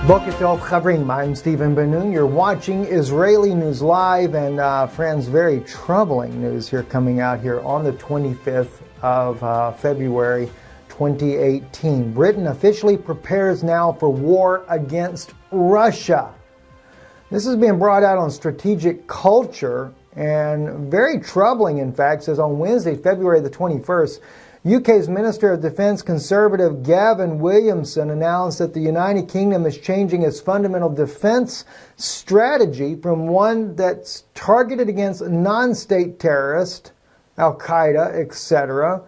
Boker Tov Chavrim, I'm Stephen Ben-nun. You're watching Israeli News Live, and friends, very troubling news here coming out here on the 25th of February 2018. Britain officially prepares now for war against Russia. This is being brought out on Strategic Culture, and very troubling, in fact. It says on Wednesday, February the 21st, UK's Minister of Defence Conservative Gavin Williamson announced that the United Kingdom is changing its fundamental defence strategy from one that's targeted against non-state terrorists, Al-Qaeda, etc.,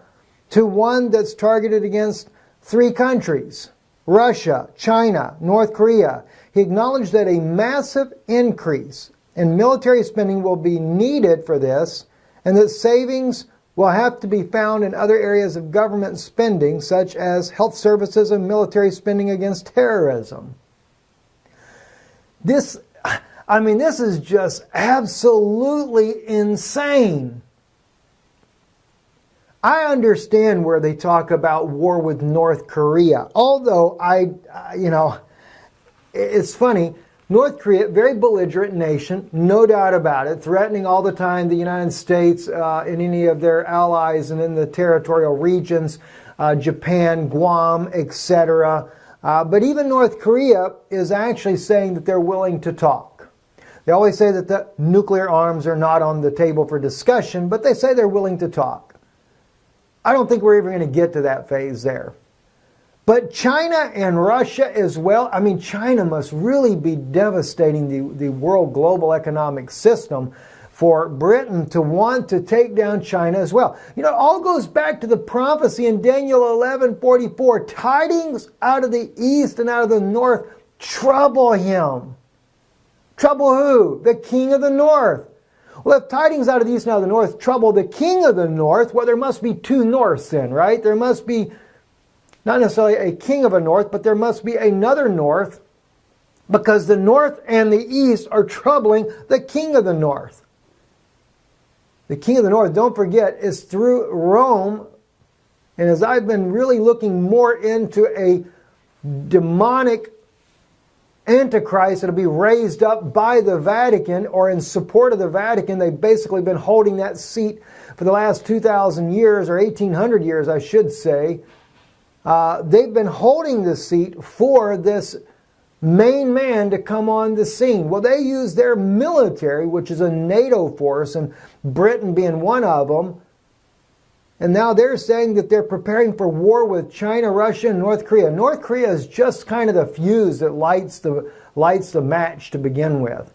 to one that's targeted against three countries: Russia, China, North Korea. He acknowledged that a massive increase in military spending will be needed for this, and that savings will have to be found in other areas of government spending, such as health services and military spending against terrorism. This is just absolutely insane. I understand where they talk about war with North Korea, although it's funny. North Korea, very belligerent nation, no doubt about it, threatening all the time the United States and any of their allies and in the territorial regions, Japan, Guam, etc. But even North Korea is actually saying that they're willing to talk. They always say that the nuclear arms are not on the table for discussion, but they say they're willing to talk. I don't think we're ever going to get to that phase there. But China and Russia as well. I mean, China must really be devastating the world global economic system for Britain to want to take down China as well. You know, it all goes back to the prophecy in Daniel 11:44. Tidings out of the east and out of the north trouble him. Trouble who? The king of the north. Well, if tidings out of the east and out of the north trouble the king of the north, well, there must be two norths then, right? There must be not necessarily a king of a north, but there must be another north, because the north and the east are troubling the king of the north. The king of the north, don't forget, is through Rome. And as I've been really looking more into a demonic antichrist that'll be raised up by the Vatican or in support of the Vatican, they've basically been holding that seat for the last 2,000 years, or 1,800 years, I should say. They've been holding the seat for this main man to come on the scene. Well, they use their military, which is a NATO force, and Britain being one of them. And now they're saying that they're preparing for war with China, Russia, and North Korea. North Korea is just kind of the fuse that lights the match to begin with.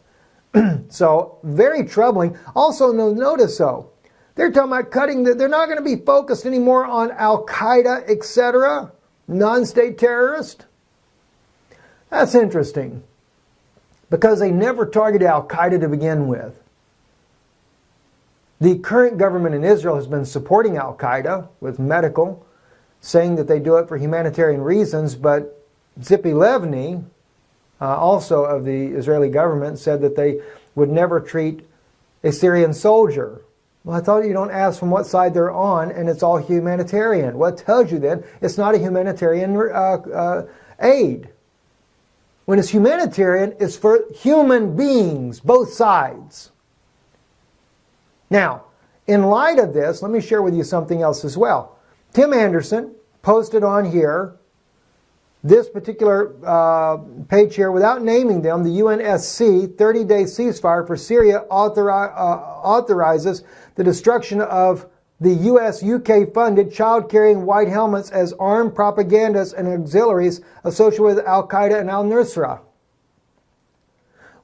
So, very troubling. Also, notice though, they're talking about cutting, they're not going to be focused anymore on Al-Qaeda, etc., non-state terrorists. That's interesting, because they never targeted Al-Qaeda to begin with. The current government in Israel has been supporting Al-Qaeda with medical, saying that they do it for humanitarian reasons, but Zippy Levny, also of the Israeli government, said that they would never treat a Syrian soldier. Well, I thought you don't ask from what side they're on, and it's all humanitarian. Well, it tells you then it's not a humanitarian aid. When it's humanitarian, it's for human beings, both sides. Now, in light of this, let me share with you something else as well. Tim Anderson posted on here this particular page here, without naming them. The UNSC 30-day ceasefire for Syria authorizes the destruction of the US-UK funded child-carrying white helmets as armed propagandists and auxiliaries associated with Al-Qaeda and Al-Nusra.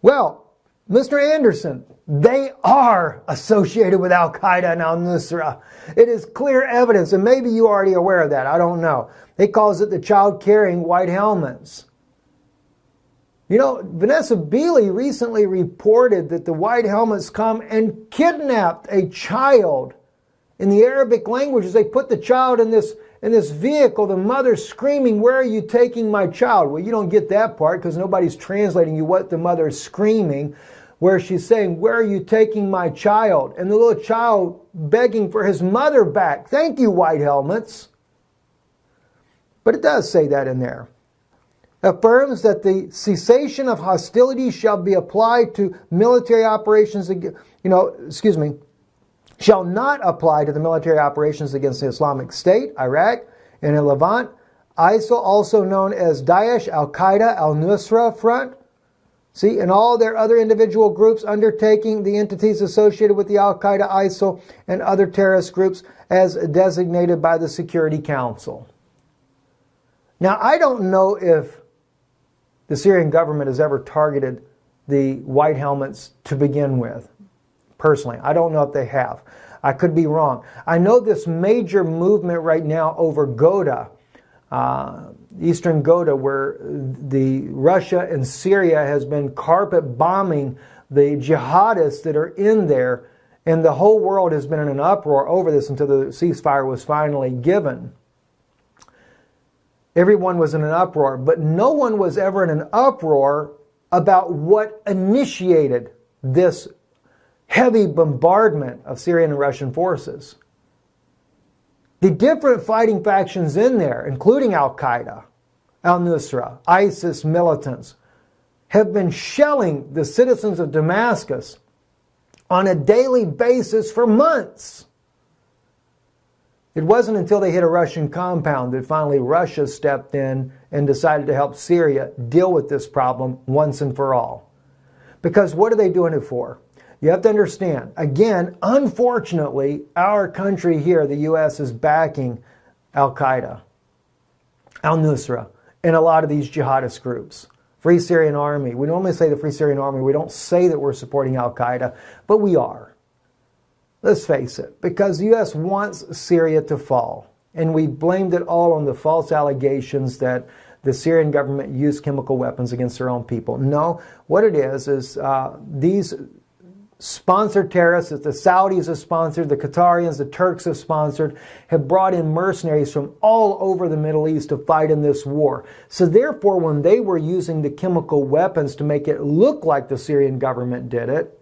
Well, Mr. Anderson, they are associated with Al-Qaeda and Al-Nusra. It is clear evidence, and maybe you're already aware of that. I don't know. They calls it the child-carrying white helmets. You know, Vanessa Beeley recently reported that the white helmets come and kidnapped a child. In the Arabic languages, they put the child in this vehicle, the mother screaming, "Where are you taking my child?" Well, you don't get that part because nobody's translating you what the mother is screaming, where she's saying, "Where are you taking my child?" And the little child begging for his mother back. Thank you, white helmets. But it does say that in there. affirms that the cessation of hostilities shall be applied to military operations, shall not apply to the military operations against the Islamic State, Iraq, and in Levant. ISIL, also known as Daesh, Al-Qaeda, Al-Nusra Front, see, and all their other individual groups undertaking the entities associated with the Al-Qaeda, ISIL, and other terrorist groups as designated by the Security Council. Now, I don't know if the Syrian government has ever targeted the white helmets to begin with. Personally, I don't know if they have. I could be wrong. I know this major movement right now over Ghouta, eastern Ghouta, where the Russia and Syria has been carpet bombing the jihadists that are in there, and the whole world has been in an uproar over this until the ceasefire was finally given. Everyone was in an uproar, but no one was ever in an uproar about what initiated this heavy bombardment of Syrian and Russian forces. The different fighting factions in there, including Al-Qaeda, Al-Nusra, ISIS militants, have been shelling the citizens of Damascus on a daily basis for months. It wasn't until they hit a Russian compound that finally Russia stepped in and decided to help Syria deal with this problem once and for all. Because what are they doing it for? You have to understand, again, unfortunately, our country here, the U.S., is backing Al-Qaeda, Al-Nusra, and a lot of these jihadist groups. Free Syrian Army. We normally say the Free Syrian Army. We don't say that we're supporting Al-Qaeda, but we are. Let's face it, because the U.S. wants Syria to fall. And we blamed it all on the false allegations that the Syrian government used chemical weapons against their own people. No, what it is these sponsored terrorists that the Saudis have sponsored, the Qatarians, the Turks have sponsored, have brought in mercenaries from all over the Middle East to fight in this war. So therefore, when they were using the chemical weapons to make it look like the Syrian government did it,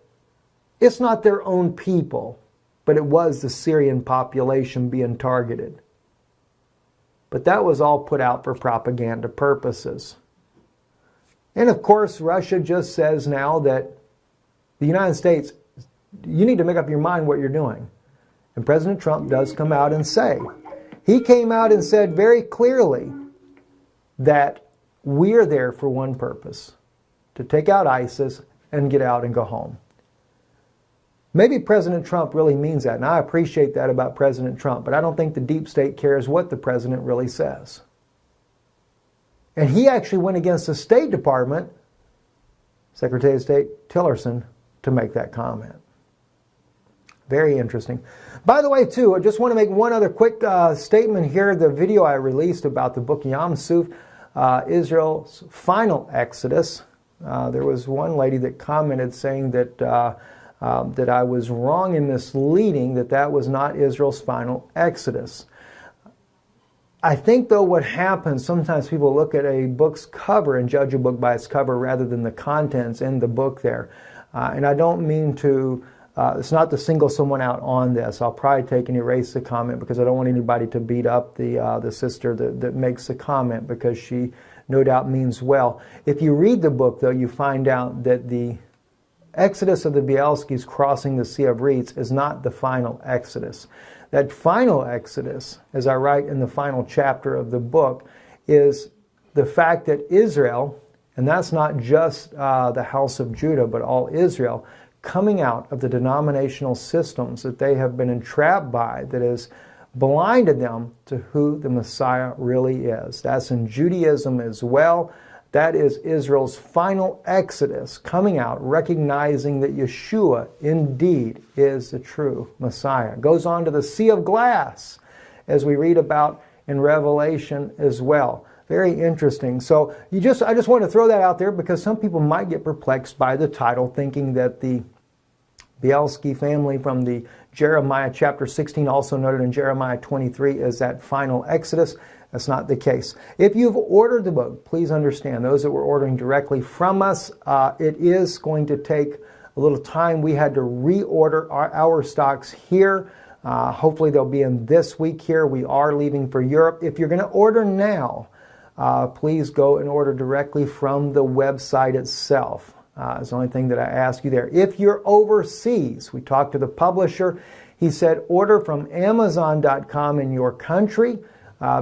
it's not their own people, but it was the Syrian population being targeted. But that was all put out for propaganda purposes. And of course, Russia just says now that the United States, you need to make up your mind what you're doing. And President Trump does come out and say, he came out and said very clearly that we're there for one purpose, to take out ISIS and get out and go home. Maybe President Trump really means that, and I appreciate that about President Trump, but I don't think the deep state cares what the president really says. And he actually went against the State Department, Secretary of State Tillerson, to make that comment. Very interesting. By the way, too, I just want to make one other quick statement here. The video I released about the book Yam Suf, Israel's Final Exodus. There was one lady that commented saying that that I was wrong in misleading that was not Israel's final exodus. I think, though, what happens, sometimes people look at a book's cover and judge a book by its cover rather than the contents in the book there. And I don't mean to, it's not to single someone out on this. I'll probably take and erase the comment because I don't want anybody to beat up the sister that makes the comment, because she no doubt means well. If you read the book, though, you find out that the Exodus of the Bielskis crossing the Sea of Reeds is not the final Exodus. That final Exodus, as I write in the final chapter of the book, is the fact that Israel, and that's not just the house of Judah, but all Israel, coming out of the denominational systems that they have been entrapped by, that has blinded them to who the Messiah really is. That's in Judaism as well. That is Israel's final exodus, coming out, recognizing that Yeshua indeed is the true Messiah. Goes on to the Sea of Glass, as we read about in Revelation as well. Very interesting. So I just want to throw that out there because some people might get perplexed by the title, thinking that the Bielski family from the Jeremiah chapter 16, also noted in Jeremiah 23, is that final exodus. That's not the case. If you've ordered the book, please understand, those that were ordering directly from us, it is going to take a little time. We had to reorder our stocks here. Hopefully they'll be in this week here. We are leaving for Europe. If you're going to order now, please go and order directly from the website itself. It's the only thing that I ask you there. If you're overseas, we talked to the publisher. He said order from Amazon.com in your country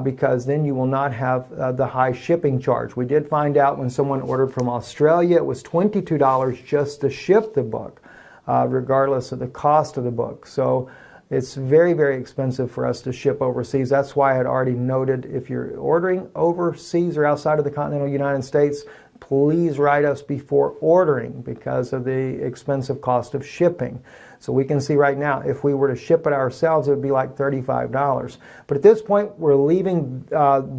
because then you will not have the high shipping charge. We did find out when someone ordered from Australia, it was $22 just to ship the book, regardless of the cost of the book. So it's very, very expensive for us to ship overseas. That's why I had already noted if you're ordering overseas or outside of the continental United States, please write us before ordering because of the expensive cost of shipping. So we can see right now, if we were to ship it ourselves, it would be like $35. But at this point, we're leaving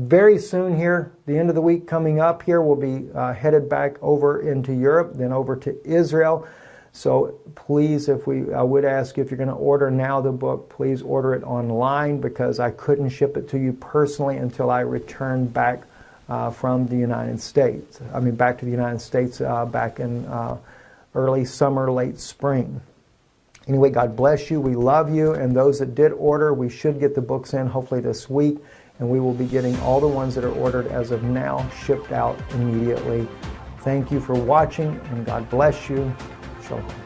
very soon here. The end of the week coming up here, we'll be headed back over into Europe, then over to Israel. So please, I would ask if you're going to order now the book, please order it online because I couldn't ship it to you personally until I return back from the United States. I mean, back to the United States back in early summer, late spring. Anyway, God bless you. We love you. And those that did order, we should get the books in hopefully this week. And we will be getting all the ones that are ordered as of now shipped out immediately. Thank you for watching, and God bless you. Shalom.